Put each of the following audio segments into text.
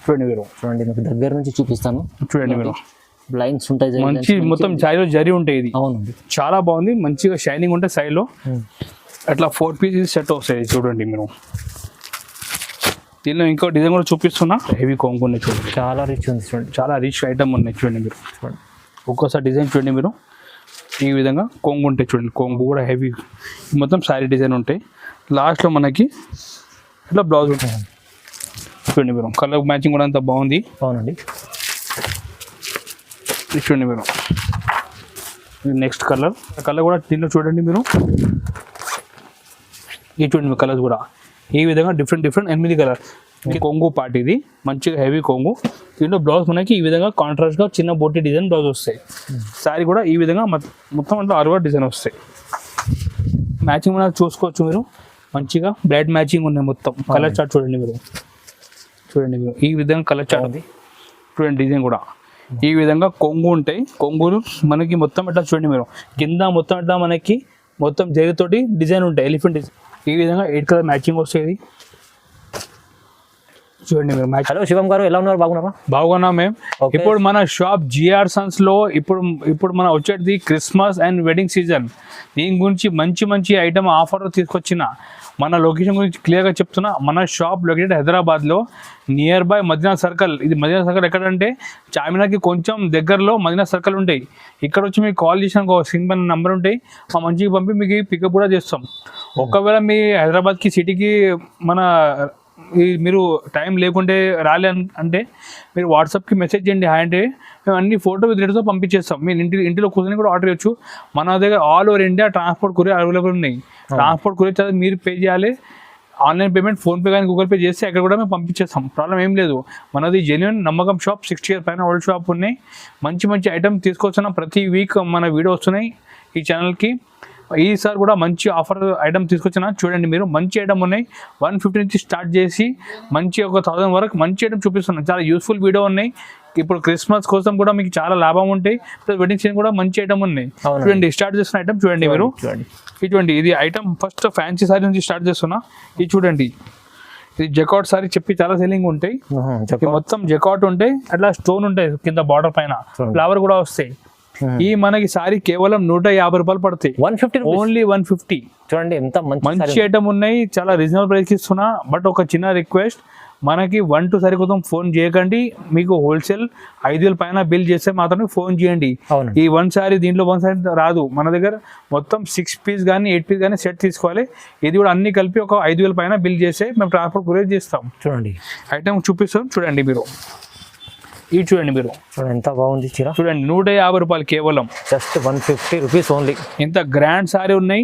చూడండి మీరు, చూడండి మీకు దగ్గర నుంచి చూపిస్తాను. చూడండి మీరు, బ్లైండ్స్ ఉంటాయి, మంచి మొత్తం సైడ్ లో జరి ఉంటాయి. ఇది అవునండి, చాలా బాగుంది, మంచిగా షైనింగ్ ఉంటాయి సైడ్ లో. అట్లా 4 పీసెస్ సెట్ వస్తాయి. చూడండి మీరు, దీనిలో ఇంకో డిజైన్ కూడా చూపిస్తున్నా. హెవీ కొంగు ఉన్నాయి చూడండి, చాలా రిచ్ ఉంది. చూడండి చాలా రిచ్ ఐటమ్ ఉన్నాయి. చూడండి మీరు, చూడండి ఒక్కోసారి డిజైన్ చూడండి మీరు, ఈ విధంగా కొంగు ఉంటాయి. చూడండి కొంగు కూడా హెవీ, మొత్తం శారీ డిజైన్ ఉంటాయి. లాస్ట్లో మనకి ఇట్లా బ్లౌజ్ ఉంటుంది. చూడండి మీరు, కలర్ మ్యాచింగ్ కూడా అంత బాగుంది. అవునండి, చూడండి మీరు, నెక్స్ట్ కలర్ కూడా దీనిలో చూడండి మీరు, ఇది చూడండి మీ కలర్స్ కూడా ఈ విధంగా డిఫరెంట్ 8 కలర్. కొంగు పార్ట్ ఇది, మంచిగా హెవీ కొంగు. దీంట్లో బ్లౌజ్ మనకి ఈ విధంగా కాంట్రాస్ట్గా చిన్న బొట్టి డిజైన్ బ్లౌజ్ వస్తాయి. శారీ కూడా ఈ విధంగా మొత్తం అంటే అరవై డిజైన్ వస్తాయి. మ్యాచింగ్ మనకు చూసుకోవచ్చు మీరు, మంచిగా బ్లైడ్ మ్యాచింగ్ ఉన్నాయి. మొత్తం కలర్ చార్ట్ చూడండి మీరు, చూడండి మీరు ఈ విధంగా కలర్ చార్ట్ ఉంది. చూడండి డిజైన్ కూడా ఈ విధంగా కొంగు ఉంటాయి. కొంగులు మనకి మొత్తం ఇట్లా చూడండి మీరు, కింద మొత్తం ఇట్లా మనకి మొత్తం జరీతోటి డిజైన్ ఉంటాయి. ఎలిఫెంట్ డిజైన్ ఈ విధంగా 8 కలర్ మ్యాచింగ్ వస్తుంది. చూడండి మీరు. హలో శివం గారు, ఎలా ఉన్నారు? బాగున్నారా? బాగున్నా మేము. ఇప్పుడు మన షాప్ జిఆర్ సన్స్ లో ఇప్పుడు మన వచ్చేది క్రిస్మస్ అండ్ వెడ్డింగ్ సీజన్. దీని గురించి మంచి ఐటమ్ ఆఫర్ తీసుకొచ్చిన మన లొకేషన్ గురించి క్లియర్గా చెప్తున్నా. మన షాప్ లొకేటెడ్ హైదరాబాద్లో నియర్ బై మదీనా సర్కిల్. ఇది మదీనా సర్కిల్ ఎక్కడంటే చార్మినార్కి కొంచెం దగ్గరలో మదీనా సర్కిల్ ఉంటాయి. ఇక్కడ వచ్చి మీకు కాల్ చేసిన స్క్రీన్ పైన నెంబర్ ఉంటాయి, మా మంచిగా పంపి మీకు పికప్ కూడా చేస్తాం. ఒకవేళ మీ హైదరాబాద్కి సిటీకి మీరు టైం లేకుంటే రాలే అంటే మీరు వాట్సాప్కి మెసేజ్ చేయండి. హాయ్ అంటే మేము అన్ని ఫోటో విత్ రేట్తో పంపించేస్తాం. మీరు ఇంటిలో కూర్చొని కూడా ఆర్డర్ చేయొచ్చు. మన దగ్గర all over India transport courier available ఉన్నాయి. ట్రాన్స్పోర్ట్ కొరియర్ చార్జ్ మీరు పే చేయాలి. ఆన్లైన్ పేమెంట్ ఫోన్పే కానీ గూగుల్ పే చేస్తే అక్కడ కూడా మేము పంపించేస్తాం. ప్రాబ్లం ఏం లేదు. మనది జెన్యూన్ నమ్మకం షాప్, 60 years పైన ఓల్డ్ షాప్ ఉన్నాయి. మంచి ఐటమ్ తీసుకొచ్చిన ప్రతి వీక్ మన వీడియో వస్తున్నాయి ఈ ఛానల్కి. ఈసారి కూడా మంచి ఆఫర్ ఐటమ్ తీసుకొచ్చిన. చూడండి మీరు, మంచి ఐటమ్ ఉన్నాయి. 150 నుంచి స్టార్ట్ చేసి మంచి 1000 వరకు మంచి ఐటమ్ చూపిస్తున్నాం. చాలా యూస్ఫుల్ వీడియో ఉన్నాయి. ఇప్పుడు క్రిస్మస్ కోసం కూడా మీకు చాలా లాభం ఉంటాయి. వెడ్డింగ్ సీజన్ కూడా మంచి ఐటమ్ ఉన్నాయి. చూడండి స్టార్ట్ చేస్తున్న ఐటమ్ చూడండి మీరు, ఇటువంటి ఇది ఐటమ్ ఫస్ట్ ఫ్యాన్సీ సారీ నుంచి స్టార్ట్ చేస్తున్నా. ఇది చూడండి, ఇది జకాట్ సారీ చెప్పి చాలా సెల్లింగ్ ఉంటాయి. మొత్తం జకాట్ ఉంటాయి, అట్లా స్టోన్ ఉంటాయి కింద బార్డర్ పైన, ఫ్లవర్ కూడా వస్తాయి. ఈ మనకి సారీ కేవలం 150 రూపాయలు పడతాయి. 150, ఓన్లీ 150. చూడండి ఎంత మంచి ఐటమ్ ఉన్నాయి. చాలా రీజనబుల్ ప్రైస్ ఇస్తున్నా. బట్ ఒక చిన్న రిక్వెస్ట్, మనకి 1 to సరికొత్తం ఫోన్ చేయకండి. మీకు హోల్సేల్ 5000 పైన బిల్ చేస్తే మాత్రమే ఫోన్ చేయండి. ఈ 1 సారీ దీంట్లో 1 సారీ రాదు. మన దగ్గర మొత్తం 6 పీస్ కానీ 8 పీస్ కానీ సెట్ తీసుకోవాలి. ఇది కూడా అన్ని కలిపి ఒక 5000 పైన బిల్ చేస్తే మేము ట్రాన్స్పోర్ట్ కొరియర్ చేస్తాం. చూడండి ఐటమ్ చూపిస్తాం. చూడండి మీరు, ఇది చూడండి మీరు, చూడండి ఎంత బాగుంది చీర. చూడండి 150 రూపాయలు కేవలం, జస్ట్ 150 రూపీస్ ఓన్లీ. ఎంత గ్రాండ్ సారీ ఉన్నాయి.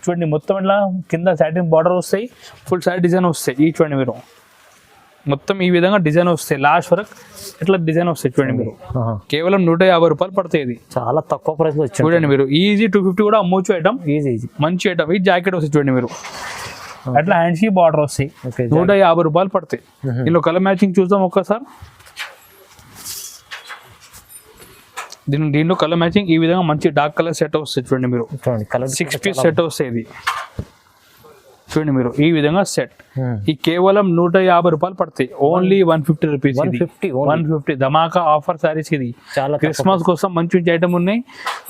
చూడండి మొత్తం ఇట్లా కింద సాటిన్ బార్డర్ వస్తాయి, ఫుల్ సారీ డిజైన్ వస్తాయి. ఈ చూడండి మీరు, మొత్తం ఈ విధంగా డిజైన్ వస్తాయి. లాస్ట్ వరకు ఇట్లా డిజైన్ వస్తాయి. చూడండి మీరు, కేవలం 150 రూపాయలు పడతాయి. ఇది చాలా తక్కువ ప్రైస్ లో వచ్చింది. చూడండి మీరు, ఈజీ 250 కూడా అమ్మొచ్చు ఐటమ్. ఈజీ మంచి ఐటమ్. ఈ జాకెట్ వస్తాయి చూడండి మీరు, అట్లా హ్యాండ్స్ కి బార్డర్ వస్తాయి. 150 రూపాయలు పడతాయి. దీనిలో కలర్ మ్యాచింగ్ చూద్దాం ఒక్కసారి. దీనిలో కలర్ మ్యాచింగ్ ఈ విధంగా మంచి డార్క్ కలర్ సెట్ వస్తాయి. చూడండి మీరు, 6 పీస్ సెట్ వస్తాయి. ఇది చూడండి మీరు, ఈ విధంగా సెట్. ఈ కేవలం 150 రూపాయలు పడతాయి. Only 150 rupees. 150 ధమాకా ఆఫర్ సారీస్. ఇది క్రిస్మస్ కోసం మంచి ఐటమ్ ఉన్నాయి.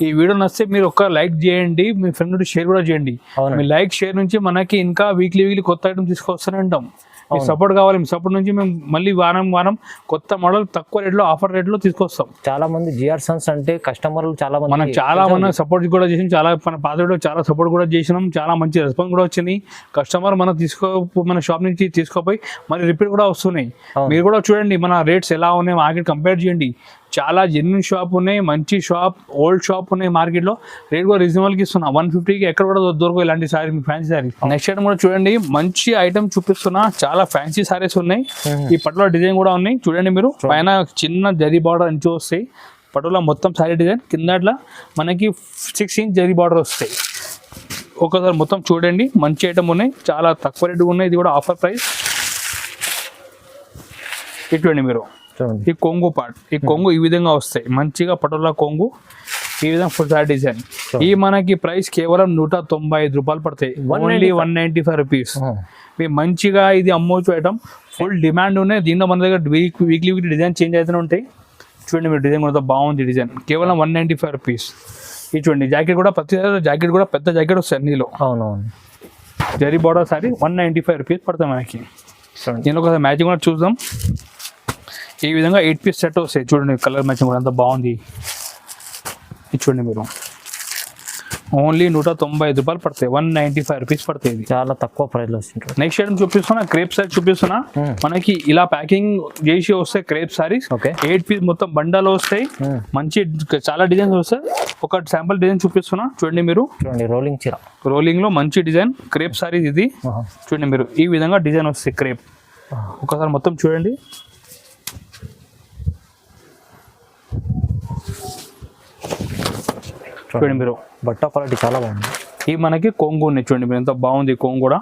ఈ వీడియో నచ్చితే మీరు ఒక లైక్ చేయండి, మీ ఫ్రెండ్ షేర్ కూడా చేయండి. మీ లైక్ షేర్ నుంచి మనకి ఇంకా వీక్లీ కొత్త ఐటమ్ తీసుకొస్తూనే ఉంటాం. మీ సపోర్ట్ కావాలి. మీ సపోర్ట్ నుంచి మేము మళ్ళీ వారం కొత్త మోడల్ తక్కువ రేట్లో ఆఫర్ రేట్లో తీసుకొస్తాం. చాలా మంది జిఆర్ సన్స్ అంటే కస్టమర్లు చాలా మంది మనం చాలా మంది సపోర్ట్ కూడా చేసాం. చాలా మన పాత వీడియో చాలా సపోర్ట్ కూడా చేసినాం. చాలా మంచి రెస్పాన్స్ కూడా వచ్చింది. కస్టమర్ మన షాప్ నుంచి తీసుకోపోయి మరి రిపీట్ కూడా వస్తున్నాయి. మీరు కూడా చూడండి మన రేట్స్ ఎలా ఉన్నాయి, మార్కెట్ కంపేర్ చేయండి. చాలా జెన్యూన్ షాప్ ఉన్నాయి, మంచి షాప్, ఓల్డ్ షాప్ ఉన్నాయి. మార్కెట్లో రేట్ కూడా రీజనబుల్కి ఇస్తున్నా. 150కి ఎక్కడ కూడా దొరకవు ఇలాంటి sorry, fancy sorry. Next item కూడా చూడండి, మంచి ఐటమ్ చూపిస్తున్నా. చాలా ఫ్యాన్సీ సారీస్ ఉన్నాయి. ఈ పట్టులో డిజైన్ కూడా ఉన్నాయి. చూడండి మీరు, పైన చిన్న జరీ బార్డర్ అంచు వస్తాయి. పట్టులో మొత్తం సారీ డిజైన్, కింద అట్లా మనకి 6 ఇంచ్ జరీ బార్డర్ వస్తాయి. ఒకసారి మొత్తం చూడండి, మంచి ఐటమ్ ఉన్నాయి. చాలా తక్కువ రేటు ఉన్నాయి. ఇది కూడా ఆఫర్ ప్రైస్. ఇటువంటి మీరు ఈ కొంగు పార్ట్, ఈ కొంగు ఈ విధంగా వస్తాయి. మంచిగా పటోలా కొంగు ఈ విధంగా ఫుల్ సారీ డిజైన్. ఈ మనకి ప్రైస్ కేవలం 195 రూపాయలు పడతాయి. Only 195 rupees. మీ మంచిగా ఇది అమ్మవచ్చు ఐటమ్. ఫుల్ డిమాండ్ ఉన్నాయి. దీంట్లో మన దగ్గర వీక్లీ డిజైన్ చేంజ్ అవుతూనే ఉంటాయి. చూడండి మీరు డిజైన్ కూడా బాగుంది. డిజైన్ కేవలం 195 రూపీస్. ఇది చూడండి జాకెట్ కూడా ప్రతి జాకెట్ కూడా పెద్ద జాకెట్ వస్తుంది అన్నిలో. అవునవును. జరీ బార్డర్ సారీ 195 రూపీస్ పడతాయి మనకి. దీనిలో ఒకసారి మ్యాచింగ్ కూడా చూద్దాం. ఈ విధంగా 8 పీస్ సెట్ వస్తాయి. చూడండి కలర్ మ్యాచింగ్ కూడా అంత బాగుంది. ఇది చూడండి మీరు ఓన్లీ 195 రూపాయలు పడతాయి. 195 రూపీస్ పడతాయి. ఇది చాలా తక్కువ ప్రైస్ లో వస్తుంది. నెక్స్ట్ ఐటమ్ చూపిస్తున్నా, క్రేప్ సారీ చూపిస్తున్నా. మనకి ఇలా ప్యాకింగ్ చేసి వస్తాయి క్రేప్ సారీస్. 8 పీస్ మొత్తం బండాలు వస్తాయి. మంచి చాలా డిజైన్స్ వస్తాయి. ఒక శాంపుల్ డిజైన్ చూపిస్తున్నా చూడండి మీరు. చూడండి రోలింగ్ చీర, రోలింగ్ లో మంచి డిజైన్ క్రేప్ సారీస్. ఇది చూడండి మీరు ఈ విధంగా డిజైన్ వస్తాయి క్రేప్. ఒకసారి మొత్తం చూడండి. చూడండి మీరు బట్ట క్వాలిటీ చాలా బాగుంది. ఈ మనకి కొంగు ఉన్నాయి చూడండి మీరు ఎంత బాగుంది కొంగు కూడా.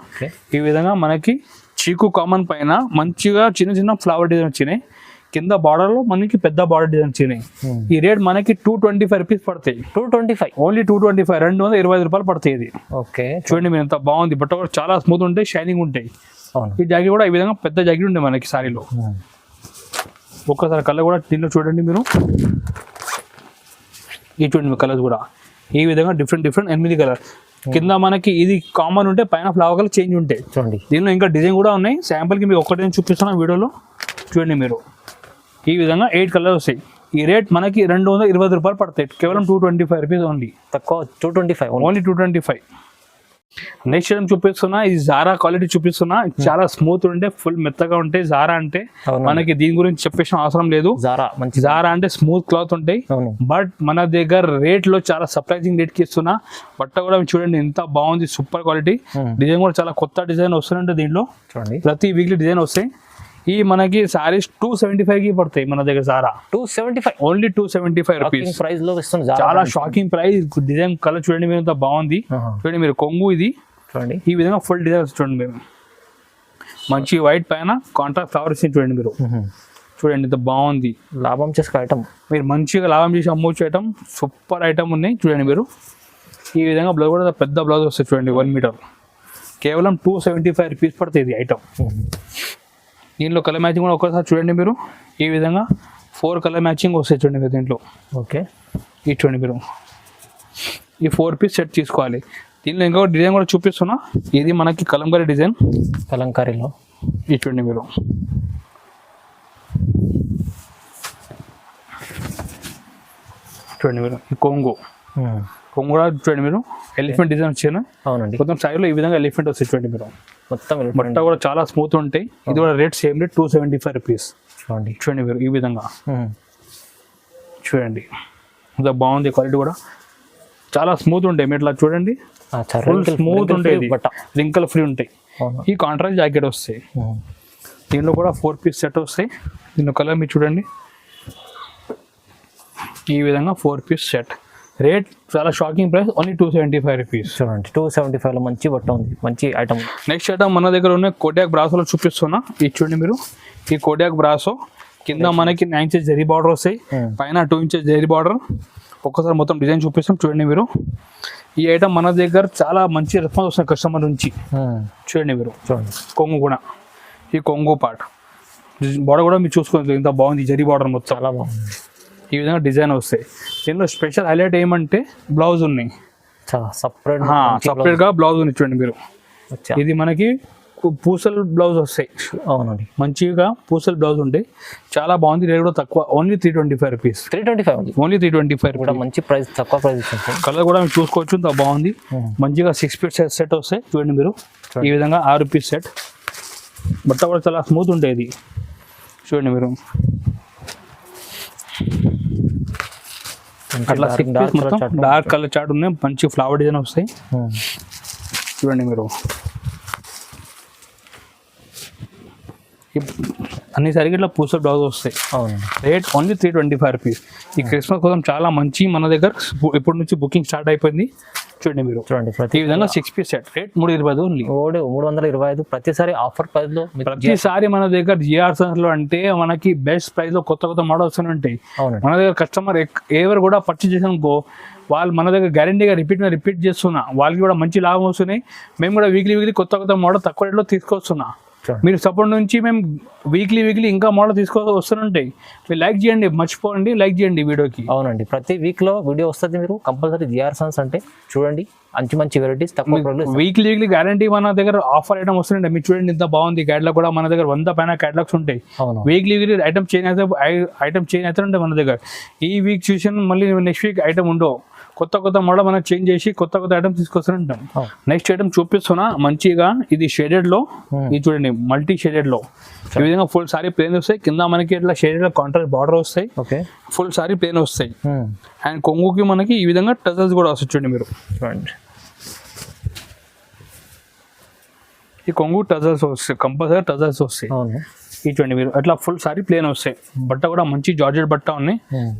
ఈ విధంగా మనకి చీకు కామన్ పైన మంచిగా చిన్న చిన్న ఫ్లవర్ డిజైన్ వచ్చినాయి. కింద బార్డర్ లో మనకి పెద్ద బార్డర్ డిజైన్ వచ్చినాయి. ఈ రేట్ మనకి 225 రూపీస్ పడతాయి. 225 ఓన్లీ 225, 225 రూపాయలు పడతాయి. ఇది ఓకే. చూడండి మీరు ఎంత బాగుంది. బట్ట కూడా చాలా స్మూత్ ఉంటాయి, షైనింగ్ ఉంటాయి. ఈ జాకెట్ కూడా ఈ విధంగా పెద్ద జాకెట్ ఉంటాయి మనకి సారీలో. ఒక్కసారి కలర్ కూడా దీనిలో చూడండి మీరు. ఈ చూడండి కలర్స్ కూడా ఈ విధంగా డిఫరెంట్ 8 కలర్. కింద మనకి ఇది కామన్ ఉంటే పైన ఫ్లవర్ కలర్ చేంజ్ ఉంటాయి. చూడండి దీనిలో ఇంకా డిజైన్ కూడా ఉన్నాయి. శాంపుల్కి మీకు ఒక్కటే చూపిస్తున్నాను వీడియోలో. చూడండి మీరు ఈ విధంగా 8 కలర్ వస్తాయి. ఈ రేట్ మనకి 220 రూపాయలు పడతాయి. కేవలం 225 రూపీస్ ఓన్లీ. తక్కువ 225 ఓన్లీ 225. నెక్స్ట్ ఏం చూపిస్తున్నా, ఇది జారా క్వాలిటీ చూపిస్తున్నా. చాలా స్మూత్ ఉంటే ఫుల్ మెత్తగా ఉంటాయి. జారా అంటే మనకి దీని గురించి చెప్పేసిన అవసరం లేదు. జారా అంటే స్మూత్ క్లాత్ ఉంటాయి. బట్ మన దగ్గర రేట్ లో చాలా సర్ప్రైజింగ్ రేట్ కి ఇస్తున్నా. బట్ట కూడా చూడండి ఎంత బాగుంది, సూపర్ క్వాలిటీ. డిజైన్ కూడా చాలా కొత్త డిజైన్ వస్తుందంటే దీంట్లో ప్రతి వీక్లీ డిజైన్ వస్తాయి. ఈ మనకి సారీస్ 275 కి పడతాయి మన దగ్గర. జారా 275, ఓన్లీ 275 రూపీస్ ప్రైస్ లో ఇస్తుంది. చాలా షాకింగ్ ప్రైస్. డిజైన్ కలర్ చూడండి మీరు ఎంత బాగుంది. చూడండి మీరు కొంగు ఇది చూడండి ఈ విధంగా ఫుల్ డిజైన్ చూడండి మీరు. మంచి వైట్ పైన కాంట్రాస్ట్ ఫ్లవర్స్ చూడండి మీరు. చూడండి ఎంత బాగుంది. లాభం చేసే ఐటమ్, మీరు మంచిగా లాభం చేసి అమ్మొచ్చు ఐటమ్. సూపర్ ఐటమ్ ఉన్నాయి చూడండి మీరు. ఈ విధంగా బ్లౌజ్ కూడా పెద్ద బ్లౌజ్ వస్తుంది చూడండి 1 మీటర్. కేవలం 275 రూపీస్ పడుతుంది ఇది ఐటమ్. దీంట్లో కలర్ మ్యాచింగ్ కూడా ఒకసారి చూడండి మీరు. ఈ విధంగా 4 కలర్ మ్యాచింగ్ వస్తాయి చూడండి మీరు దీంట్లో. ఓకే. ఇది చూడండి మీరు ఈ 4 పీస్ సెట్ తీసుకోవాలి. దీనిలో ఇంకొక డిజైన్ కూడా చూపిస్తున్నా. ఇది మనకి కలంకారీ డిజైన్. కలంకారీలో ఇది చూడండి మీరు. చూడండి మీరు ఈ కొంగు కూడా చూడండి మీరు. ఎలిఫెంట్ డిజైన్ వచ్చాను. అవునండి. మొత్తం సైడ్లో ఈ విధంగా ఎలిఫెంట్ వస్తాయి చూడండి మీరు. మొత్తం బట్ట కూడా చాలా స్మూత్ ఉంటాయి. ఇది కూడా రేట్ సేమ్ రేట్ 275 రూపీస్. చూడండి చూడండి మీరు ఈ విధంగా చూడండి ఎంత బాగుంది. క్వాలిటీ కూడా చాలా స్మూత్ ఉంటాయి. మీరు ఇట్లా చూడండి ఫుల్ స్మూత్ ఉంటాయి. బట్ట రింకల్ ఫ్రీ ఉంటాయి. ఈ కాంట్రాస్ట్ జాకెట్ వస్తాయి. దీనిలో కూడా 4 పీస్ సెట్ వస్తాయి. దీనిలో కలర్ మీరు చూడండి ఈ విధంగా 4 పీస్ సెట్. రేట్ చాలా షాకింగ్ ప్రైస్, ఓన్లీ 275 రూపీస్. చూడండి 275 లో మంచి బట్ట ఉంది, మంచి ఐటమ్. నెక్స్ట్ ఐటమ్ మన దగ్గర ఉన్న కోటాక్ బ్రాసోలో చూపిస్తున్నా. ఇది చూడండి మీరు. ఈ కోటాక్ బ్రాసో కింద మనకి 9 ఇంచెస్ జరీ బార్డర్ వస్తాయి, పైన 2 ఇంచెస్ జరీ బార్డర్. ఒక్కసారి మొత్తం డిజైన్ చూపిస్తాం చూడండి మీరు. ఈ ఐటమ్ మన దగ్గర చాలా మంచి రెస్పాన్స్ వస్తుంది కస్టమర్ నుంచి. చూడండి మీరు. చూడండి కొంగు కూడా ఈ కొంగు పార్ట్ బార్డర్ కూడా మీరు చూసుకోండి ఇంత బాగుంది. జరీ బార్డర్ మొత్తం చాలా బాగుంది. ఈ విధంగా డిజైన్ వస్తాయి. దీనిలో స్పెషల్ హైలైట్ ఏమంటే బ్లౌజ్ ఉన్నాయి. సపరేట్గా బ్లౌజ్ ఉంది చూడండి మీరు. ఇది మనకి పూసల్ బ్లౌజ్ వస్తాయి. అవునండి మంచిగా పూసల్ బ్లౌజ్ ఉంటాయి. చాలా బాగుంది. రేట్ కూడా తక్కువ, ఓన్లీ 325 రూపీస్. 325 ఓన్లీ 325 కూడా మంచి ప్రైస్, తక్కువ ప్రైస్. కలర్ కూడా మీరు చూసుకోవచ్చు ఎంత బాగుంది. మంచిగా 6 పీస్ సెట్ వస్తాయి చూడండి మీరు. ఈ విధంగా 6 పీస్ సెట్. బట్ట కూడా చాలా స్మూత్ ఉంటాయి. ఇది చూడండి మీరు. అట్లా 6 పీస్ మొత్తం డార్క్ కలర్ చార్ట్ ఉన్నాయి. మంచి ఫ్లవర్ డిజైన్ వస్తాయి చూడండి మీరు. అన్ని సరిగ్గా ఇట్లా పూసల్ బ్లౌజ్ వస్తాయి. అవును. Rate only 325 rupees. ఈ క్రిస్మస్ కోసం చాలా మంచి మన దగ్గర ఇప్పటి నుంచి బుకింగ్ స్టార్ట్ అయిపోయింది. చూడండి మీరు. చూడండి ఈ విధంగా 6 పీస్ సెట్ రేట్ 325 ఓన్లీ. 325 ప్రతిసారి ఆఫర్ ప్రైస్ లో. ప్రతిసారి మన దగ్గర జిఆర్ సన్స్ లో అంటే మనకి బెస్ట్ ప్రైస్ లో కొత్త మోడల్స్ ఉంటాయి. మన దగ్గర కస్టమర్ ఎవరు కూడా పర్చేజ్ చేసానుకో వాళ్ళు మన దగ్గర గ్యారంటీగా రిపీట్ చేస్తున్నా. వాళ్ళకి కూడా మంచి లాభం వస్తున్నాయి. మేము కూడా వీక్లీ కొత్త మోడల్ తక్కువ రేట్లో తీసుకొస్తున్నా. మీరు సపోర్ట్ నుంచి మేము వీక్లీ ఇంకా మోడల్ వస్తుంటాయి. మీరు లైక్ చేయండి, మర్చిపోండి లైక్ చేయండి వీడియోకి. అవునండి, ప్రతి వీక్లో వీడియో వస్తుంది. మీరు కంపల్సరీ జిఆర్ సన్స్ అంటే చూడండి, మంచి వెరైటీస్ తక్కువ. వీక్లీ గ్యారంటీ మన దగ్గర ఆఫర్ ఐటమ్ వస్తుందండి. మీరు చూడండి ఇంత బాగుంది. క్యాటలాగ్ కూడా మన దగ్గర 100 పైన క్యాటలాగ్స్ ఉంటాయి. వీక్లీ ఐటమ్ చేంజ్ అయితే ఉంటాయి మన దగ్గర. ఈ వీక్ చూసిన మళ్ళీ నెక్స్ట్ వీక్ ఐటమ్ ఉండవు. కొత్త మోడల్ మనం చేంజ్ చేసి కొత్త ఐటమ్ తీసుకొస్తుంటాం. నెక్స్ట్ ఐటమ్ చూపిస్తున్నా మంచిగా. ఇది షేడెడ్ లో, ఇది చూడండి మల్టీ షేడెడ్ లో. ఈ విధంగా ఫుల్ సారీ ప్లేన్ వస్తాయి. కింద మనకి ఇట్లా షేడెడ్ లో కాంట్రాస్ట్ బార్డర్ వస్తాయి. ఫుల్ సారీ ప్లేన్ వస్తాయి. అండ్ కొంగుకి మనకి ఈ విధంగా టజల్స్ కూడా వస్తాయి. చూడండి మీరు చూడండి, ఈ కొంగు టజల్స్ వస్తాయి, కంపల్సరీ టజల్స్ వస్తాయి. ఈ చూడండి మీరు అట్లా ఫుల్ సారీ ప్లేన్ వస్తాయి. బట్ట కూడా మంచి జార్జెట్ బట్ట ఉన్నాయి.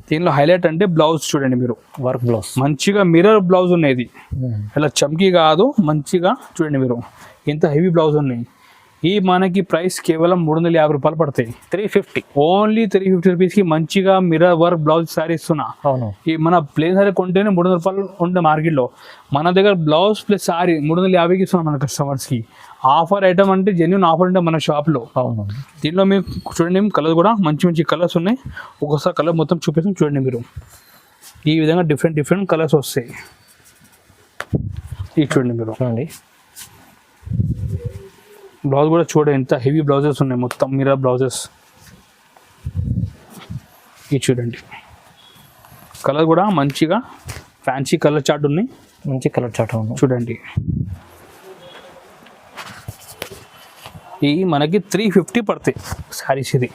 దీనిలో హైలైట్ అంటే బ్లౌజ్ చూడండి మీరు, వర్క్ బ్లౌజ్ మంచిగా మిర్రర్ బ్లౌజ్ ఉన్నది. ఇలా చమ్కీ కాదు, మంచిగా చూడండి మీరు ఇంత హెవీ బ్లౌజ్ ఉన్నాయి. ఈ మనకి ప్రైస్ కేవలం 350 రూపాయలు పడతాయి. 350 ఓన్లీ 350 రూపీస్కి మంచిగా మిర్రర్ వర్క్ బ్లౌజ్ సారీ ఇస్తున్నా. ఈ మన ప్లేన్ సారీ కొంటేనే 300 రూపాయలు ఉండే మార్కెట్లో. మన దగ్గర బ్లౌజ్ ప్లస్ సారీ 350కి ఇస్తున్నాం మన కస్టమర్స్కి. ఆఫర్ ఐటమ్ అంటే జెన్యున్ ఆఫర్ ఉంటే మన షాప్లో. దీనిలో మీరు చూడండి కలర్స్ కూడా మంచి కలర్స్ ఉన్నాయి. ఒక్కోసారి కలర్ మొత్తం చూపిస్తాం చూడండి మీరు. ఈ విధంగా డిఫరెంట్ కలర్స్ వస్తాయి. ఇది చూడండి మీరు, చూడండి బ్లౌజ్ కూడా చూడండి ఎంత హెవీ బ్లౌజెస్ ఉన్నాయి, మొత్తం మిర్రర్ బ్లౌజెస్. ఇది చూడండి కలర్ కూడా మంచిగా ఫ్యాన్సీ కలర్ చార్ట్ ఉన్నాయి. మంచి కలర్ చార్ట్ చూడండి. ఈ మనకి 350 పడతాయి సారీస్. ఇది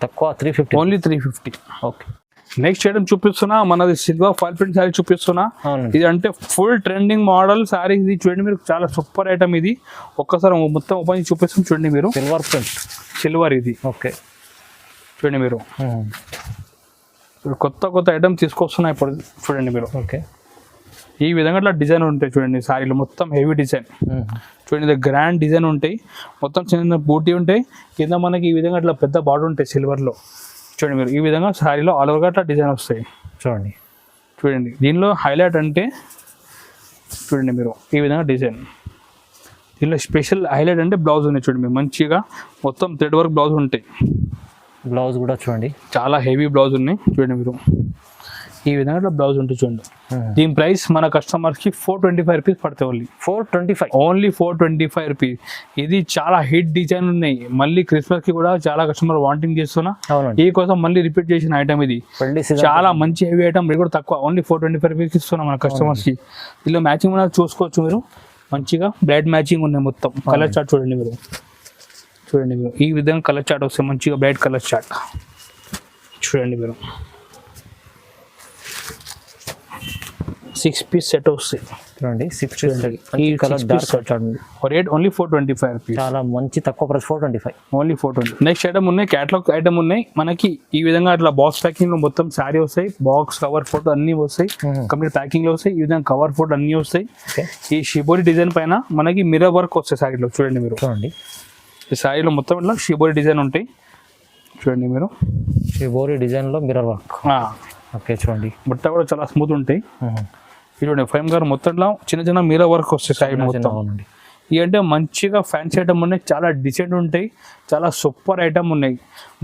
తక్కువ 350, ఓన్లీ 350. ఓకే. నెక్స్ట్ ఐటమ్ చూపిస్తున్నా, మనది సిల్వర్ ఫాయిల్ ప్రింట్ సారీ చూపిస్తున్నా. ఇది అంటే ఫుల్ ట్రెండింగ్ మోడల్ సారీ. ఇది చూడండి మీరు, చాలా సూపర్ ఐటమ్ ఇది. ఒక్కసారి మొత్తం ఓపెన్ చేసి చూపిస్తాం చూడండి మీరు. సిల్వర్ ప్రింట్, సిల్వర్ ఇది. ఓకే చూడండి మీరు, కొత్త ఐటమ్ తీసుకొస్తున్నాయి ఇప్పుడు చూడండి మీరు. ఓకే, ఈ విధంగా ఇట్లా డిజైన్ ఉంటాయి చూడండి సారీలో. మొత్తం హెవీ డిజైన్ చూడండి, ఇది గ్రాండ్ డిజైన్ ఉంటాయి. మొత్తం చిన్న బూటీ ఉంటాయి. కింద మనకి ఈ విధంగా ఇట్లా పెద్ద బార్డర్ ఉంటాయి సిల్వర్లో. చూడండి మీరు, ఈ విధంగా సారీలో ఆల్ ఓవర్గా అట్లా డిజైన్ వస్తాయి. చూడండి దీనిలో హైలైట్ అంటే చూడండి మీరు ఈ విధంగా డిజైన్. దీనిలో స్పెషల్ హైలైట్ అంటే బ్లౌజ్ ఉన్నాయి చూడండి మీరు. మంచిగా మొత్తం థ్రెడ్ వర్క్ బ్లౌజ్ ఉంటాయి. బ్లౌజ్ కూడా చూడండి చాలా హెవీ బ్లౌజ్ ఉన్నాయి. చూడండి మీరు ఈ విధంగా బ్లౌజ్ ఉంటుంది చూడండి. దీని ప్రైస్ మన కస్టమర్స్కి 425 రూపీస్ పడతాయి. Only 425 rupees. ఇది చాలా హిట్ డిజైన్ ఉన్నాయి. మళ్ళీ క్రిస్మస్కి కూడా చాలా కస్టమర్ వాంటింగ్ చేస్తున్నా. ఈ కోసం మళ్ళీ రిపీట్ చేసిన ఐటమ్ ఇది. చాలా మంచి హెవీ ఐటమ్, రేట్ కూడా తక్కువ. ఓన్లీ 425 రూపీస్ ఇస్తున్నాం మన కస్టమర్స్కి. దీనిలో మ్యాచింగ్ కూడా చూసుకోవచ్చు మీరు. మంచిగా బ్రైట్ మ్యాచింగ్ ఉన్నాయి. మొత్తం కలర్ చార్ట్ చూడండి మీరు. ఈ విధంగా కలర్ చార్ట్ వస్తాయి. మంచిగా బ్రైట్ కలర్ చార్ట్ చూడండి మీరు. 6 పీస్ సెట్ వస్తాయి చూడండి. 6 పీస్ రేట్ ఓన్లీ 425 రూపీస్. చాలా మంచి తక్కువ ప్రైస్, 425, ఓన్లీ 420. నెక్స్ట్ ఐటమ్ ఉన్నాయి, క్యాటలాగ్ ఐటమ్ ఉన్నాయి మనకి. ఈ విధంగా అట్లా బాక్స్ ప్యాకింగ్ లో మొత్తం శారీ వస్తాయి. బాక్స్ కవర్ ఫోటో అన్ని వస్తాయి. కంప్లీట్ ప్యాకింగ్ లో వస్తాయి. ఈ విధంగా కవర్ ఫోటో అన్ని వస్తాయి. ఈ షిబోరి డిజైన్ పైన మనకి మిర్రర్ వర్క్ వస్తాయి శారీలో. చూడండి మీరు, ఈ శారీలో మొత్తం ఇట్లా షిబోరి డిజైన్ ఉంటాయి. చూడండి మీరు, షిబోరి డిజైన్ లో మిర్రర్ వర్క్. ఓకే, చూడండి బట్ట కూడా చాలా స్మూత్ ఉంటాయి. చూడండి ఫైమ్ గారు మొత్తం చిన్న మిర్రర్ వర్క్ వస్తాయి సైడ్ మొత్తం. ఇవంటే మంచిగా ఫ్యాన్సీ ఐటమ్ ఉన్నాయి. చాలా డిసెంట్ ఉంటాయి. చాలా సూపర్ ఐటమ్ ఉన్నాయి.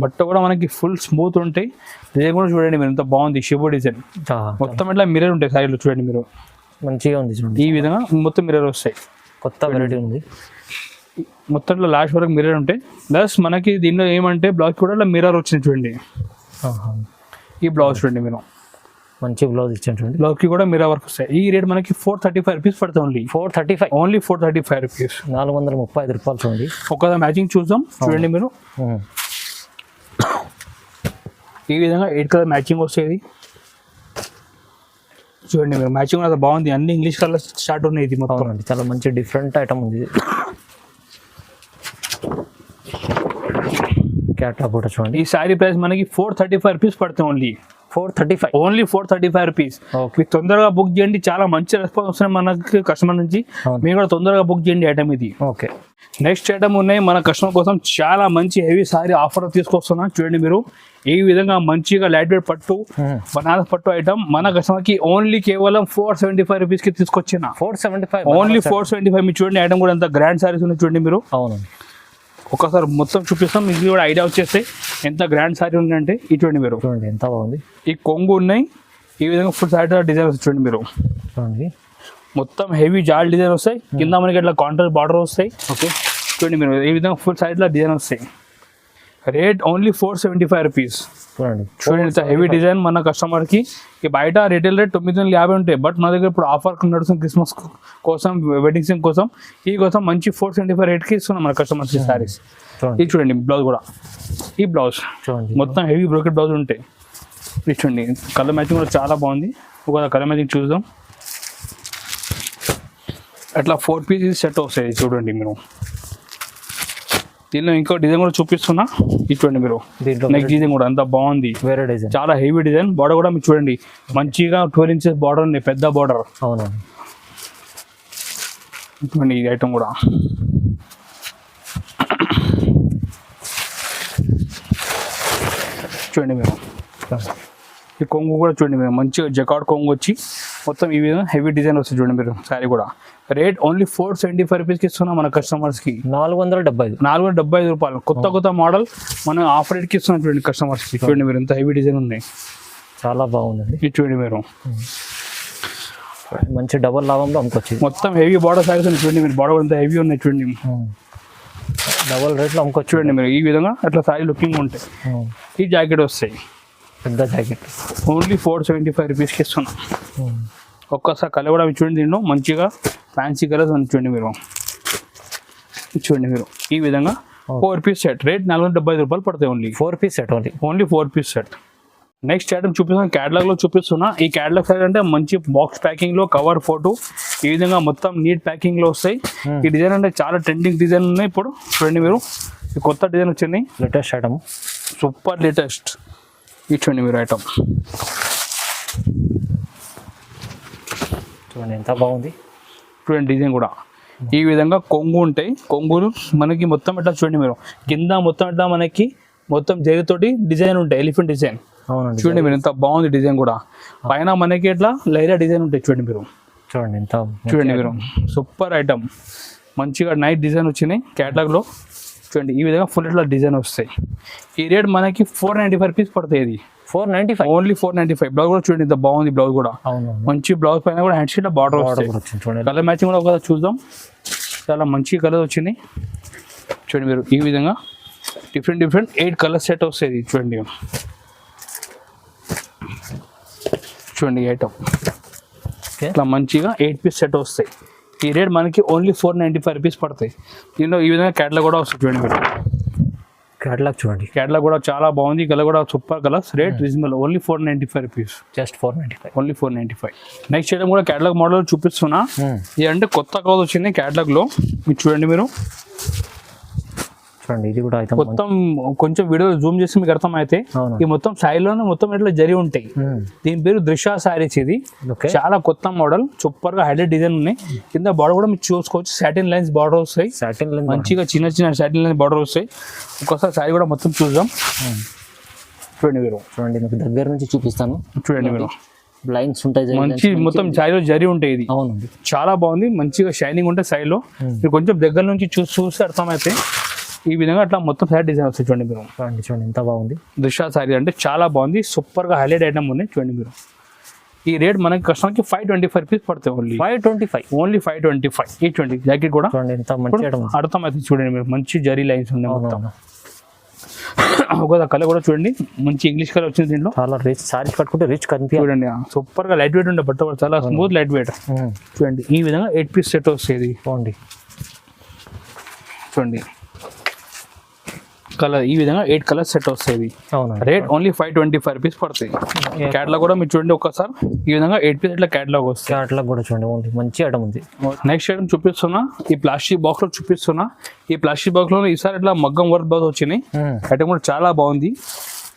బట్ట కూడా మనకి ఫుల్ స్మూత్ ఉంటాయి. డిజైన్ కూడా చూడండి మీరు ఎంత బాగుంది. షిబో డిజైన్ మొత్తం ఇట్లా మిర్రర్ ఉంటాయి సైడ్లో. చూడండి మీరు, మంచిగా ఉంది. ఈ విధంగా మొత్తం మిర్రర్ వస్తాయి. కొత్త వెరైటీ ఉంది. మొత్తం ఇట్లా లాస్ట్ వరకు మిర్రర్ ఉంటాయి. ప్లస్ మనకి దీనిలో ఏమంటే బ్లౌజ్ కూడా ఇట్లా మిర్రర్ వచ్చింది చూడండి. ఈ బ్లౌజ్ చూడండి మీరు, మంచి బ్లౌజ్ ఇచ్చాను చూడండి. బ్లౌజ్కి కూడా మిర్రర్ వర్క్ వస్తాయి. ఈ రేట్ మనకి 435 రూపీస్ పడుతుంది. ఓన్లీ 435 రూపీస్, 435 రూపాయలు. చూడండి ఒకసారి మ్యాచింగ్ చూద్దాం. చూడండి మీరు, ఈ విధంగా 8 కలర్ మ్యాచింగ్ వస్తుంది. చూడండి మీరు, మ్యాచింగ్ కూడా బాగుంది. అన్ని ఇంగ్లీష్ కలర్ స్టార్ట్ ఉన్నాయి. ఇది మొత్తం చాలా మంచి డిఫరెంట్ ఐటమ్ ఉంది. క్యాట్లాగ్ కూడా చూడండి. ఈ శారీ ప్రైస్ మనకి 435 రూపీస్ పడుతుంది. Only 435 rupees. మీకు తొందరగా బుక్ చేయండి. చాలా మంచి రెస్పాన్స్ వస్తుంది మనకి కస్టమర్ నుంచి. మీరు కూడా తొందరగా బుక్ చేయండి ఐటమ్ ఇది. ఓకే, నెక్స్ట్ ఐటమ్ ఉన్నాయి మన కస్టమర్ కోసం. చాలా మంచి హెవీ సారీ ఆఫర్ తీసుకొస్తున్నా. చూడండి మీరు, ఈ విధంగా మంచిగా లైట్ వెయిట్ పట్టు, బనారస్ పట్టు ఐటమ్ మన కస్టమర్ కి ఓన్లీ కేవలం 475 రూపీస్ కి తీసుకొచ్చిన. 475, ఓన్లీ 475. మీరు చూడండి ఐటమ్ కూడా ఎంత గ్రాండ్ సారీస్ ఉన్నాయి. చూడండి మీరు, ఒకసారి మొత్తం చూపిస్తాం, మీకు కూడా ఐడియా వచ్చేస్తే ఎంత గ్రాండ్ సారీ ఉందంటే. ఇది చూడండి మీరు, చూడండి ఎంత బాగుంది. ఈ కొంగు ఉన్నాయి, ఈ విధంగా ఫుల్ సారీ డిజైన్ వస్తుంది చూడండి మీరు. చూడండి మొత్తం హెవీ జాల్ డిజైన్ వస్తాయి, కింద మనకి ఇట్లా కాంట్రాస్ట్ బార్డర్ వస్తాయి. ఓకే చూడండి మీరు, ఈ విధంగా ఫుల్ సైడ్లో డిజైన్ వస్తాయి. Rate only 475 rupees. చూడండి చూడండి ఇంత హెవీ డిజైన్ మన కస్టమర్కి. ఈ బయట రిటైల్ రేట్ 950 ఉంటాయి, బట్ మా దగ్గర ఇప్పుడు ఆఫర్ నడుస్తుంది క్రిస్మస్ కోసం, వెడ్డింగ్ సీజన్ కోసం. ఈ కోసం మంచి 475 రేట్కి ఇస్తున్నాం మన కస్టమర్స్కి సారీస్. చూడండి ఇది చూడండి బ్లౌజ్ కూడా, ఈ బ్లౌజ్ చూడండి మొత్తం హెవీ బ్రోకెట్ బ్లౌజ్ ఉంటాయి. ఇది చూడండి కలర్ మ్యాచింగ్ కూడా చాలా బాగుంది. ఒక కలర్ మ్యాచింగ్ చూద్దాం. అట్లా 4 పీసెస్ సెట్ వస్తాయి చూడండి మీరు. దీనిలో ఇంకో డిజైన్ కూడా చూపిస్తున్నా, ఇది చూడండి మీరు. దీంట్లో నెక్స్ట్ డిజైన్ కూడా అంత బాగుంది, వేరే డిజైన్, చాలా హెవీ డిజైన్. బార్డర్ కూడా మీరు చూడండి మంచిగా 12 ఇంచెస్ బార్డర్ ఉంది, పెద్ద బార్డర్. అవునండి చూడండి ఈ ఐటమ్ కూడా. చూడండి మీరు ఈ కొంగు కూడా చూడండి మీరు, మంచిగా జకాడ్ కొంగు వచ్చి మొత్తం ఈ విధంగా హెవీ డిజైన్ వస్తుంది చూడండి మీరు. శారీ కూడా రేట్ ఓన్లీ 475 రూపీస్కి ఇస్తున్నాం మన కస్టమర్స్కి. 475 రూపాయలు. కొత్త మోడల్ మనం ఆఫర్ రేట్కి ఇస్తున్నాం చూడండి కస్టమర్స్కి. చూడండి మీరు ఎంత హెవీ డిజైన్ ఉన్నాయి, చాలా బాగుందండి. ఇది చూడండి మీరు, మంచి డబల్ లాభంలో అమ్ముకోవచ్చు. మొత్తం హెవీ బార్డర్ సారీస్ ఉన్నాయి చూడండి మీరు. బార్డర్ ఎంత హెవీ ఉన్నాయి చూడండి, డబల్ రేట్లో అమ్ముకోవచ్చు. చూడండి మీరు ఈ విధంగా అట్లా సారీ లుకింగ్ ఉంటాయి. ఈ జాకెట్ వస్తాయి, పెద్ద జాకెట్, ఓన్లీ 475 రూపీస్కి ఇస్తున్నాం. ఒక్కసారి కలర్ కూడా చూడండి, దీంట్లో మంచిగా ఫ్యాన్సీ కలర్స్ అని చూడండి మీరు. చూడండి మీరు ఈ విధంగా 4 పీస్ సెట్, రేట్ 475 రూపాయలు పడతాయి. Only 4 piece set, only 4 piece set. Next item చూపిస్తాను, క్యాటలాగ్లో చూపిస్తున్నా. ఈ క్యాటలాగ్ సైడ్ అంటే మంచి బాక్స్ ప్యాకింగ్లో కవర్ ఫోటో ఈ విధంగా మొత్తం నీట్ ప్యాకింగ్లో వస్తాయి. ఈ డిజైన్ అంటే చాలా ట్రెండింగ్ డిజైన్ ఉన్నాయి ఇప్పుడు. చూడండి మీరు ఈ కొత్త డిజైన్ వచ్చింది, లేటెస్ట్ ఐటమ్, సూపర్ లేటెస్ట్. ఇది చూడండి మీరు ఐటమ్, చూడండి ఎంత బాగుంది. చూడండి డిజైన్ కూడా ఈ విధంగా కొంగు ఉంటాయి. కొంగులు మనకి మొత్తం ఇట్లా చూడండి మీరు, కింద మొత్తం ఇట్లా మనకి మొత్తం జరీతోటి డిజైన్ ఉంటాయి, ఎలిఫెంట్ డిజైన్. అవునండి చూడండి మీరు ఎంత బాగుంది డిజైన్ కూడా. పైన మనకి ఇట్లా లైరా డిజైన్ ఉంటాయి చూడండి మీరు. చూడండి ఎంత చూడండి మీరు, సూపర్ ఐటమ్, మంచిగా నైట్ డిజైన్ వచ్చినాయి క్యాటలాగ్లో. చూడండి ఈ విధంగా ఫుల్ ఇట్లా డిజైన్ వస్తాయి. ఈ రేట్ మనకి 495 రూపీస్ పడతాయి. ఇది 495, ఓన్లీ 495. బ్లౌజ్ కూడా చూడండి ఎంత బాగుంది, బ్లౌజ్ కూడా అవును మంచి బ్లౌజ్ పైన కూడా హ్యాండ్ షీట్ బార్డర్ వస్తాయి. చూడండి కలర్ మ్యాచింగ్ కూడా ఒకసారి చూద్దాం, చాలా మంచి కలర్ వచ్చింది. చూడండి మీరు ఈ విధంగా డిఫరెంట్ 8 కలర్ సెట్ వస్తాయి. చూడండి చూడండి ఐటమ్ ఇట్లా మంచిగా 8 పీస్ సెట్ వస్తాయి. ఈ రేట్ మనకి ఓన్లీ 495 రూపీస్ పడతాయి. దీనిలో ఈ విధంగా క్యాటలాగ్ కూడా వస్తుంది చూడండి మీరు. క్యాటలాగ్ చూడండి, క్యాటలాగ్ కూడా చాలా బాగుంది, కలర్ కూడా super colours. Rate reasonable, only 495 rupees, just 495, only 495. Next item కూడా క్యాటలాగ్ మోడల్ చూపిస్తున్నా. ఇది అంటే కొత్త కలర్ వచ్చింది క్యాటలాగ్లో, మీరు చూడండి మీరు. చూడండి ఇది కూడా అయితే మొత్తం కొంచెం వీడియో జూమ్ చేసి మీకు అర్థమైతే ఈ మొత్తం సారీలోనే మొత్తం ఇట్లా జరి ఉంటాయి. దీని పేరు దృశ్య సారీస్. ఇది చాలా కొత్త మోడల్, సూపర్ గా హైలైట్ డిజైన్ ఉన్నాయి. కింద బార్డర్ కూడా మీరు చూసుకోవచ్చు, సాటిన్ లైన్స్ బార్డర్ వస్తాయి, సాటిన్ లైన్స్ మంచిగా చిన్న సాటిన్ లైన్స్ బార్డర్ వస్తాయి. ఒక్కసారి సారీ కూడా మొత్తం చూద్దాం. చూడండి మీరు, చూడండి మీకు దగ్గర నుంచి చూపిస్తాను. చూడండి మీరు లైన్స్ ఉంటాయి, మంచి మొత్తం సారీలో జరి ఉంటాయి. ఇది అవునండి చాలా బాగుంది, మంచిగా షైనింగ్ ఉంటాయి సారీలో. మీరు కొంచెం దగ్గర నుంచి చూస్తే అర్థమైతే ఈ విధంగా అట్లా మొత్తం సారీ డిజైన్ వస్తుంది. చూడండి మీరు, చూడండి ఎంత బాగుంది. దృశ్య సారీ అంటే చాలా బాగుంది, సూపర్ గా హైలైట్ ఐటమ్ ఉంది. చూడండి మీరు ఈ రేట్ మనకి కస్టమర్కి 525 రూపీస్ పడతాయి. Only 525, only 525. ఈ చూడండి జాకెట్ కూడా చూడండి ఎంత మంచి ఐటమ్, అర్థమైతే చూడండి మీరు, మంచి జరీ లైన్స్ ఉన్నాయి మొత్తం. ఒక కలర్ కూడా చూడండి, మంచి ఇంగ్లీష్ కలర్ వచ్చింది. దీంట్లో చాలా రిచ్ సారీ కట్టుకుంటే రిచ్ కనిపి. చూడండి సూపర్ గా లైట్ వెయిట్ ఉండే బట్ట, చాలా స్మూత్ లైట్ వెయిట్. చూడండి ఈ విధంగా 8 పీస్ సెట్ వస్తుంది. చూడండి కలర్ ఈ విధంగా 8 కలర్ సెట్ వస్తాయి. రేట్ ఓన్లీ 525 రూపీస్ పడతాయి. క్యాటలాగ్ కూడా మీరు చూడండి ఒకసారి, ఈ విధంగా 8 పీస్ ఇట్లా క్యాటలాగ్ వస్తాయి. క్యాటలాగ్ కూడా చూడండి, ఓన్లీ మంచి ఐటమ్ ఉంది. నెక్స్ట్ ఐటమ్ చూపిస్తున్నా, ఈ ప్లాస్టిక్ బాక్స్ లో చూపిస్తున్నా. ఈ ప్లాస్టిక్ బాక్స్ లో ఈసారి ఇట్లా మగ్గం వర్క్ బాక్స్ వచ్చినాయి. ఐటమ్ కూడా చాలా బాగుంది.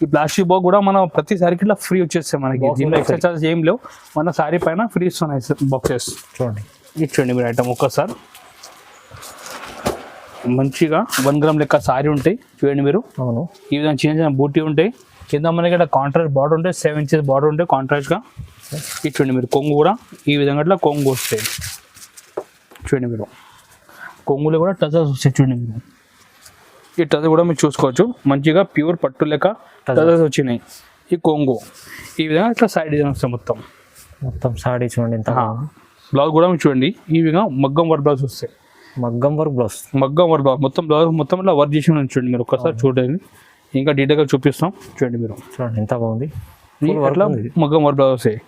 ఈ ప్లాస్టిక్ బాక్స్ కూడా మనం ప్రతి సారికి ఇట్లా ఫ్రీ వచ్చేస్తాయి మనకి. దీనిలో ఎక్స్ట్రా చార్జెస్ ఏం లేవు, మన సారీ పైన ఫ్రీ ఇస్తున్నాయి బాక్సెస్. చూడండి ఇది చూడండి మీరు ఐటమ్ ఒక్కసారి, మంచిగా 1 గ్రామ్ లెక్క సారీ ఉంటాయి. చూడండి మీరు, అవును ఈ విధంగా చిన్న బూటీ ఉంటాయి. కింద మనకి ఇక్కడ కాంట్రాస్ట్ బార్డర్ ఉంటాయి, 7 ఇంచెస్ బార్డర్ ఉంటాయి కాంట్రాస్ట్ గా. ఇది చూడండి మీరు, కొంగు కూడా ఈ విధంగా ఇట్లా కొంగు వస్తాయి. చూడండి మీరు, కొంగులో కూడా టచర్స్ వస్తాయి. చూడండి మీరు ఈ టజర్ కూడా మీరు చూసుకోవచ్చు, మంచిగా ప్యూర్ పట్టు లెక్క టజర్స్ వచ్చినాయి. ఈ కొంగు ఈ విధంగా ఇట్లా సైడ్ డిజైన్ వస్తాయి మొత్తం. మొత్తం సాడీ చూడండి ఎంత బాగుంది. బ్లౌజ్ కూడా మీరు చూడండి, ఈ విధంగా మగ్గం వర్క్ బ్లౌజ్ వస్తాయి. మగ్గం వర్క్ బ్లౌజ్, మగ్గం వర్క్ బ్లౌజ్ మొత్తం బ్లౌజ్ మొత్తం ఇట్లా వర్క్ చేసి ఉంది చూడండి. మీరు ఒక్కసారి చూడండి, ఇంకా డీటెయిల్గా చూపిస్తాం చూడండి. మీరు చూడండి ఎంత బాగుంది. అట్లా మగ్గం వర్క్ బ్లౌజ్ వస్తాయి.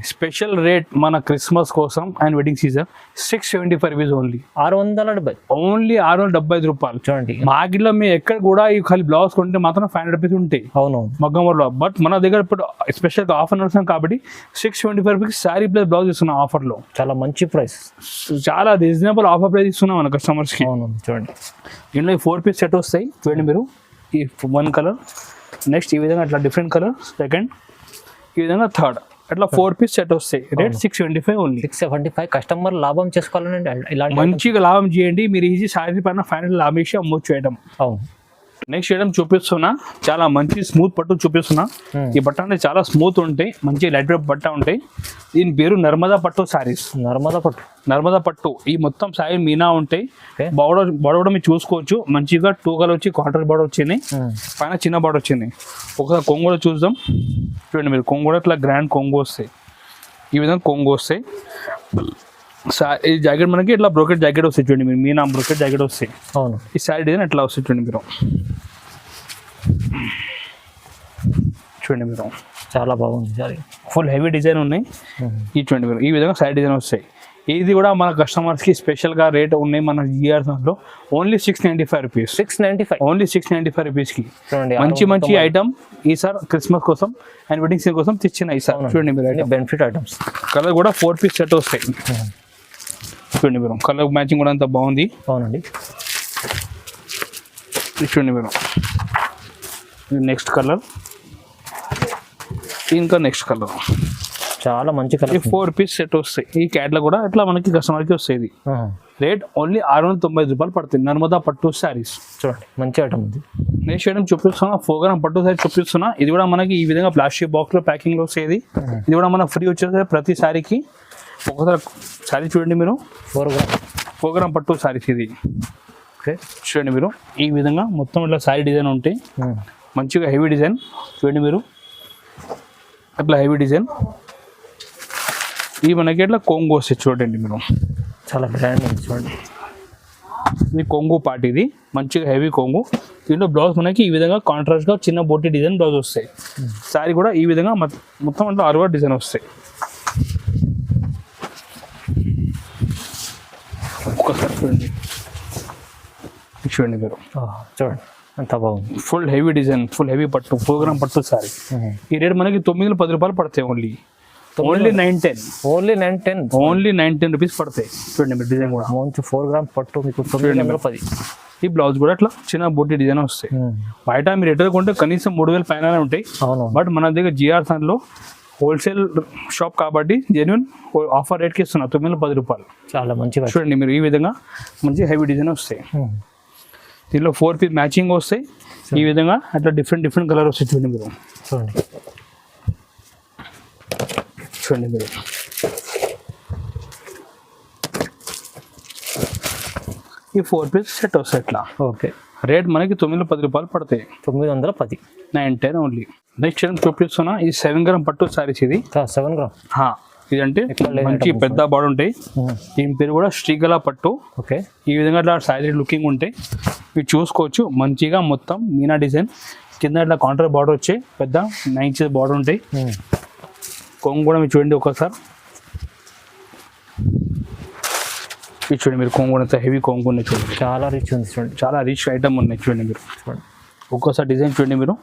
స్పెషల్ రేట్ మన క్రిస్మస్ కోసం and wedding season 675 rupees only. 670 only 675 రూపాయలు. చూడండి మార్కెట్లో మీరు ఎక్కడ కూడా ఈ ఖాళీ బ్లౌజ్ కొంటే మాత్రం 500 రూపీస్ ఉంటాయి అవును మగ్గం వర్క్లో. బట్ మన దగ్గర ఇప్పుడు స్పెషల్గా ఆఫర్ నడుస్తుంది కాబట్టి 625 రూపీస్ శారీ ప్లస్ బ్లౌజ్ ఇస్తున్నాం ఆఫర్లో. చాలా మంచి ప్రైస్, చాలా రీజనబుల్ ఆఫర్ ప్రైస్ ఇస్తున్నాం మన కస్టమర్స్కి. అవును చూడండి. ఇందులో 4 పీస్ సెట్ వస్తాయి చూడండి మీరు. ఈ 1 కలర్, నెక్స్ట్ ఈ విధంగా అట్లా డిఫరెంట్ కలర్, సెకండ్ ఈ విధంగా థర్డ్, అట్లా 4 పీస్ సెట్ వస్తాయి. Rate 625 only. 675. కస్టమర్ లాభం చేసుకోవాలంటే ఇలాంటి మంచిగా లాభం చేయండి మీరు. ఈజీ శారీ పైన 500 లాభం ఇచ్చి అమ్మొచ్చు ఐటమ్. అవును. నెక్స్ట్ ఐటమ్ చూపిస్తున్నా, చాలా మంచి స్మూత్ పట్టు చూపిస్తున్నా. ఈ బట్ట అనేది చాలా స్మూత్ ఉంటాయి, మంచి లైట్ వెయిట్ బట్ట ఉంటాయి. దీని పేరు నర్మదా పట్టు సారీస్. నర్మదా పట్టు ఈ మొత్తం సారీ మీనా ఉంటాయి. బార్డర్ కూడా మీరు చూసుకోవచ్చు, మంచిగా 2 కలర్ వచ్చి కాంట్రాస్ట్ బార్డర్ వచ్చింది, పైన చిన్న బార్డర్ వచ్చింది. ఒకసారి కొంగు కూడా చూద్దాం చూడండి మీరు. కొంగు కూడా ఇట్లా గ్రాండ్ కొంగు వస్తాయి, ఈ విధంగా కొంగు వస్తాయి. ఈ జాకెట్ మనకి ఇట్లా బ్రోకెట్ జాకెట్ వస్తాయి చూడండి మీరు. మీనా బ్రోకెట్ జాకెట్ వస్తాయి. అవును. ఈ శారీ డిజైన్ ఎట్లా వస్తాయి చూడండి మీరు. చూడండి మీరు, చాలా బాగుంది సారీ. ఫుల్ హెవీ డిజైన్ ఉన్నాయి. ఈ చూడండి మీరు, ఈ విధంగా సైడ్ డిజైన్ వస్తాయి. ఇది కూడా మన కస్టమర్స్కి స్పెషల్గా రేట్ ఉన్నాయి మన జిఆర్సన్స్లో. Only 695 rupees. 695 ఓన్లీ 695 రూపీస్కి చూడండి. మంచి ఐటమ్ ఈ సార్ క్రిస్మస్ కోసం అండ్ వెడ్డింగ్ సీజన్ కోసం తెచ్చిన ఈ సార్ చూడండి మీరు. Benefit items. కలర్ కూడా 4 పీస్ సెట్ వస్తాయి చూడండి మీరు. కలర్ మ్యాచింగ్ కూడా అంత బాగుంది. అవునండి. చూడండి మీరు, నెక్స్ట్ కలర్, ఇంకా నెక్స్ట్ కలర్, చాలా మంచి కలర్. 4 పీస్ సెట్ వస్తాయి. ఈ క్యాట్లో కూడా ఇట్లా మనకి కస్టమర్కి వస్తాయి. రేట్ ఓన్లీ 690 రూపాయలు పడుతుంది. నర్మదా పట్టు శారీస్ చూడండి, మంచి ఐటమ్ ఉంది. నెక్స్ట్ ఐటమ్ చూపిస్తున్నా, 4 గ్రామ్ పట్టు శారీ చూపిస్తున్నా. ఇది కూడా మనకి ఈ విధంగా ప్లాస్టిక్ బాక్స్లో ప్యాకింగ్లో వస్తుంది. ఇది కూడా మనకు ఫ్రీ వచ్చేది ప్రతి శారీకి. ఒకసారి శారీ చూడండి మీరు. 4 గ్రామ్ పట్టు శారీస్ ఇది. ఓకే చూడండి మీరు, ఈ విధంగా మొత్తం ఇట్లా శారీ డిజైన్ ఉంటాయి. మంచిగా హెవీ డిజైన్ చూడండి మీరు, అట్లా హెవీ డిజైన్. ఈ మనకి ఇట్లా కొంగు వస్తాయి చూడండి మీరు, చాలా గ్రాండ్ ఉంది చూడండి. ఇది కొంగు పార్ట్, ఇది మంచిగా హెవీ కొంగు. దీంట్లో బ్లౌజ్ మనకి ఈ విధంగా కాంట్రాస్ట్గా చిన్న బోటి డిజైన్ బ్లౌజ్ వస్తాయి. శారీ కూడా ఈ విధంగా మొత్తం అట్లా 6 డిజైన్ వస్తాయి. ఒక్కసారి చూడండి, చూడండి మీరు, చూడండి అంత బాగుంది. Full heavy design, full heavy పట్టు, 4 గ్రామ్ పట్టు సారీ. ఈ రేట్ మనకి 910 రూపాయలు పడతాయి. ఓన్లీ 910. ఓన్లీ 910 రూపీస్ పడతాయి చూడండి మీరు. డిజైన్ కూడా 4 గ్రామ్ పట్టు మీకు 910. ఈ బ్లౌజ్ కూడా అట్లా చిన్న బోటి డిజైన్ వస్తాయి. బయట మీరు ఎట్లా కొంటే కనీసం 3000 పైన ఉంటాయి. బట్ మన దగ్గర జిఆర్సన్లో హోల్సేల్ షాప్ కాబట్టి జెన్యున్ ఆఫర్ రేట్కి ఇస్తున్నా 910 రూపాయలు. చాలా మంచి చూడండి మీరు, ఈ విధంగా మంచి హెవీ డిజైన్ వస్తాయి. దీనిలో 4 పీస్ మ్యాచింగ్ వస్తాయి. ఈ విధంగా అట్లా డిఫరెంట్ కలర్ వస్తాయి చూడండి మీరు. చూడండి మీరు, ఈ 4 పీస్ సెట్ వస్తాయి ఇట్లా. ఓకే. రేట్ మనకి 910 రూపాయలు పడతాయి. 910. 910 ఓన్లీ. నెక్స్ట్ చూపిస్తున్నా, ఇది 7 గ్రామ్ పట్టు సారీస్. ఇది 7 గ్రామ్. ఇదంటే మంచి పెద్ద బార్డర్ ఉంటాయి. దీని పేరు కూడా శ్రీకళ పట్టు. ఓకే. ఈ విధంగా ఇట్లా శారీ లుకింగ్ ఉంటాయి. మీరు చూసుకోవచ్చు, మంచిగా మొత్తం మీనా డిజైన్, కింద ఇట్లా కౌంటర్ బార్డర్ వచ్చాయి, పెద్ద 9 ఇంచెస్ బార్డర్ ఉంటాయి. కొంగు కూడా మీరు చూడండి ఒకసారి. ఇది చూడండి మీరు, కొంగు కూడా హెవీ కొంగు ఉన్నాయి చూడండి. చాలా రిచ్ ఉంది చూడండి, చాలా రిచ్ ఐటమ్ ఉన్నాయి చూడండి మీరు. చూడండి ఒక్కోసారి డిజైన్ చూడండి మీరు.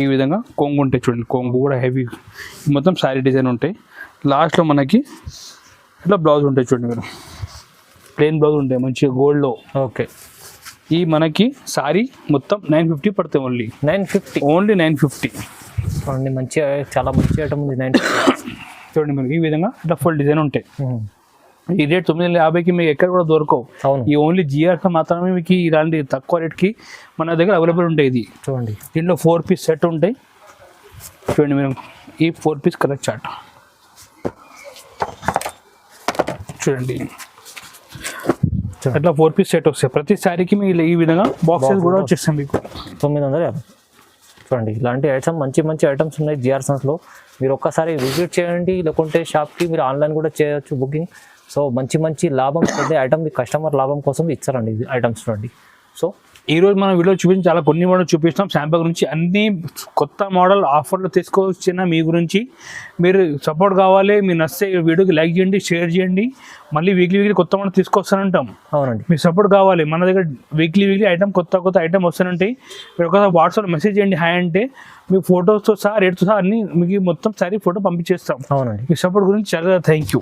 ఈ విధంగా కొంగు ఉంటాయి చూడండి, కొంగు కూడా హెవీ మొత్తం శారీ డిజైన్ ఉంటాయి. లాస్ట్లో మనకి ఇట్లా బ్లౌజ్ ఉంటాయి చూడండి మీరు, ప్లెయిన్ బ్లౌజ్ ఉంటాయి మంచిగా గోల్డ్లో. ఓకే. ఈ మనకి సారీ మొత్తం 950 పడతాయి. ఓన్లీ 950. చూడండి మంచిగా, చాలా మంచి ఐటమ్ ఉంది. 950 చూడండి మనకి ఈ విధంగా ఇట్లా ఫుల్ డిజైన్ ఉంటాయి. ఈ రేట్ 950కి మీకు ఎక్కడ కూడా దొరకవు. ఈ ఓన్లీ జిఆర్తో మాత్రమే మీకు ఇలాంటి తక్కువ రేట్కి మన దగ్గర అవైలబుల్ ఉంటాయి. ఇది చూడండి, దీంట్లో 4 పీస్ సెట్ ఉంటాయి చూడండి మీరు. ఈ 4 పీస్ కలర్ చార్ట్ చూడండి. అట్లా 4 పీస్ సెట్ వస్తాయి. ప్రతి శారీకి మీ ఈ విధంగా బాక్సెస్ కూడా వచ్చేస్తాయి మీకు. 950. చూడండి ఇలాంటి ఐటమ్స్ మంచి ఐటమ్స్ ఉన్నాయి జిఆర్ సన్స్లో. మీరు ఒక్కసారి విజిట్ చేయండి, లేకుంటే షాప్కి మీరు ఆన్లైన్ కూడా చేయొచ్చు బుకింగ్. సో మంచి లాభం పొందే ఐటమ్ కస్టమర్ లాభం కోసం ఇచ్చారండి ఇది ఐటమ్స్ చూడండి. సో ఈ రోజు మనం వీడియో చూపించి చాలా కొన్ని మోడల్ చూపిస్తాం శాంపుల్ గురించి. అన్ని కొత్త మోడల్ ఆఫర్లు తీసుకొచ్చిన మీ గురించి మీరు సపోర్ట్ కావాలి. మీరు నచ్చితే వీడియోకి లైక్ చేయండి, షేర్ చేయండి. మళ్ళీ వీక్లీ కొత్త మోడల్ తీసుకొస్తానంటాం. అవునండి, మీ సపోర్ట్ కావాలి. మన దగ్గర వీక్లీ ఐటమ్ కొత్త ఐటమ్ వస్తానంటాయి. మీరు ఒకసారి వాట్సాప్ మెసేజ్ చేయండి హాయ్ అంటే మీ ఫొటోస్తో సహా రేట్తో సహా అన్ని మీకు మొత్తం సారీ ఫోటో పంపించేస్తాం. అవునండి. మీ సపోర్ట్ గురించి చాలా థ్యాంక్ యూ.